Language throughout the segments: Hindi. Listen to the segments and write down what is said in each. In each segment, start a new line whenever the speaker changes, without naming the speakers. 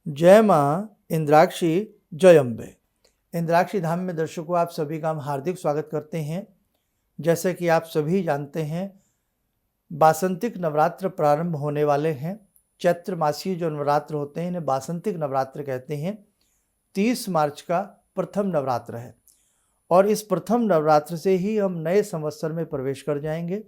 जय माँ इंद्राक्षी जय अम्बे। इंद्राक्षी धाम में दर्शकों आप सभी का हम हार्दिक स्वागत करते हैं। जैसे कि आप सभी जानते हैं, बासंतिक नवरात्र प्रारंभ होने वाले हैं। चैत्र मासीय जो नवरात्र होते हैं इन्हें बासंतिक नवरात्र कहते हैं। 30 मार्च का प्रथम नवरात्र है और इस प्रथम नवरात्र से ही हम नए संवत्सर में प्रवेश कर जाएंगे।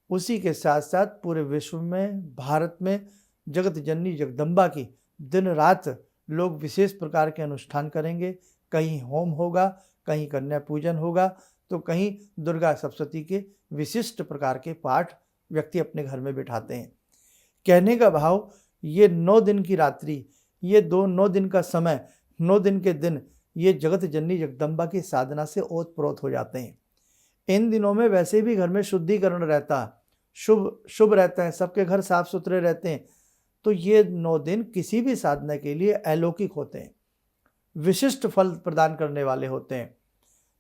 उसी के साथ साथ पूरे विश्व में, भारत में जगत जननी जगदम्बा की दिन रात लोग विशेष प्रकार के अनुष्ठान करेंगे। कहीं होम होगा, कहीं कन्या पूजन होगा, तो कहीं दुर्गा सप्तशती के विशिष्ट प्रकार के पाठ व्यक्ति अपने घर में बिठाते हैं। कहने का भाव, ये 9 दिन की रात्रि, ये 9 दिन का समय, 9 दिन के दिन ये जगत जननी जगदम्बा की साधना से ओतप्रोत हो जाते हैं। इन दिनों में वैसे भी घर में शुद्धिकरण रहता है, शुभ रहता है, सबके घर साफ सुथरे रहते हैं। तो ये 9 दिन किसी भी साधना के लिए अलौकिक होते हैं, विशिष्ट फल प्रदान करने वाले होते हैं।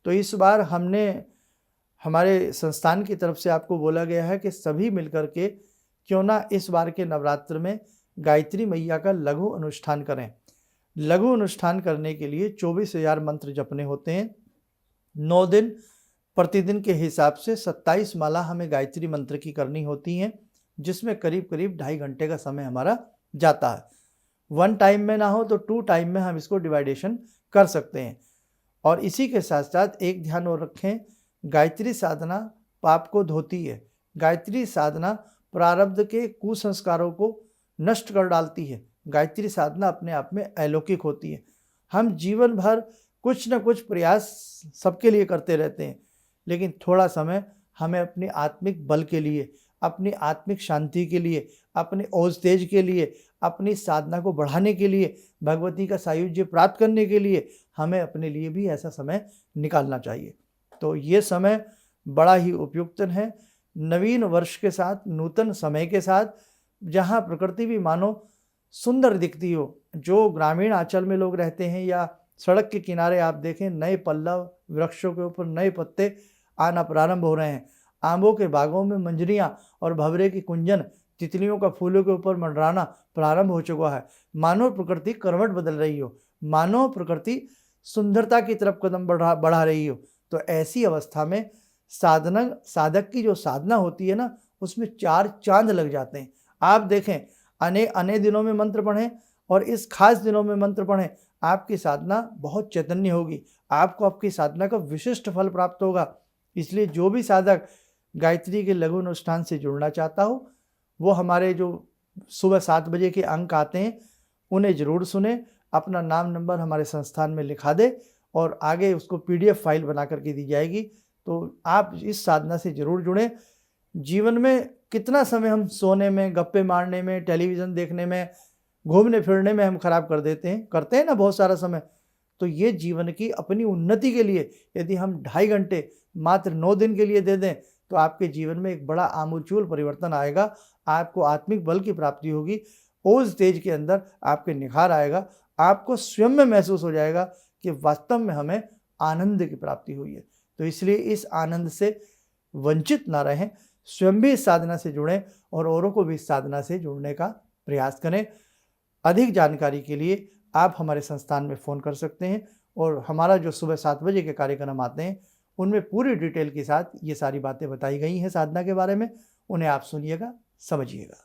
तो इस बार हमने हमारे संस्थान की तरफ से आपको बोला गया है कि सभी मिलकर के क्यों ना इस बार के नवरात्र में गायत्री मैया का लघु अनुष्ठान करें। लघु अनुष्ठान करने के लिए 24,000 मंत्र जपने होते हैं। 9 दिन प्रतिदिन के हिसाब से 27 माला हमें गायत्री मंत्र की करनी होती हैं, जिसमें करीब 2.5 घंटे का समय हमारा जाता है। 1 टाइम में ना हो तो 2 टाइम में हम इसको डिवाइडेशन कर सकते हैं। और इसी के साथ साथ एक ध्यान और रखें, गायत्री साधना पाप को धोती है। गायत्री साधना प्रारब्ध के कुसंस्कारों को नष्ट कर डालती है। गायत्री साधना अपने आप में अलौकिक होती है। हम जीवन भर कुछ न कुछ प्रयास सबके लिए करते रहते हैं, लेकिन थोड़ा समय हमें अपने आत्मिक बल के लिए, अपनी आत्मिक शांति के लिए, अपने ओज तेज के लिए, अपनी साधना को बढ़ाने के लिए, भगवती का सायुज्य प्राप्त करने के लिए हमें अपने लिए भी ऐसा समय निकालना चाहिए। तो ये समय बड़ा ही उपयुक्त है। नवीन वर्ष के साथ, नूतन समय के साथ, जहाँ प्रकृति भी मानो सुंदर दिखती हो। जो ग्रामीण आंचल में लोग रहते हैं या सड़क के किनारे आप देखें, नए पल्लव, वृक्षों के ऊपर नए पत्ते आना प्रारंभ हो रहे हैं। आंबों के बागों में मंजरियाँ और भंवरे की कुंजन, तितलियों का फूलों के ऊपर मंडराना प्रारंभ हो चुका है। मानव प्रकृति करवट बदल रही हो, मानव प्रकृति सुंदरता की तरफ कदम बढ़ा रही हो। तो ऐसी अवस्था में साधक की जो साधना होती है ना, उसमें 4 चांद लग जाते हैं। आप देखें, अने दिनों में मंत्र पढ़ें और इस खास दिनों में मंत्र पढ़ें, आपकी साधना बहुत चैतन्य होगी। आपको आपकी साधना का विशिष्ट फल प्राप्त होगा। इसलिए जो भी साधक गायत्री के लघु अनुष्ठान से जुड़ना चाहता हो, वो हमारे जो सुबह 7 बजे के अंक आते हैं उन्हें ज़रूर सुने, अपना नाम नंबर हमारे संस्थान में लिखा दे और आगे उसको PDF फाइल बना करके दी जाएगी। तो आप इस साधना से ज़रूर जुड़ें। जीवन में कितना समय हम सोने में, गप्पे मारने में, टेलीविज़न देखने में, घूमने फिरने में हम खराब करते हैं ना बहुत सारा समय। तो ये जीवन की अपनी उन्नति के लिए यदि हम 2.5 घंटे मात्र 9 दिन के लिए दे दें, तो आपके जीवन में एक बड़ा आमूलचूल परिवर्तन आएगा। आपको आत्मिक बल की प्राप्ति होगी, ओज तेज के अंदर आपके निखार आएगा। आपको स्वयं में महसूस हो जाएगा कि वास्तव में हमें आनंद की प्राप्ति हुई है। तो इसलिए इस आनंद से वंचित ना रहें, स्वयं भी इस साधना से जुड़ें और औरों को भी इस साधना से जुड़ने का प्रयास करें। अधिक जानकारी के लिए आप हमारे संस्थान में फ़ोन कर सकते हैं और हमारा जो सुबह 7 बजे के कार्यक्रम आते हैं उनमें पूरी डिटेल के साथ ये सारी बातें बताई गई हैं साधना के बारे में। उन्हें आप सुनिएगा, समझिएगा।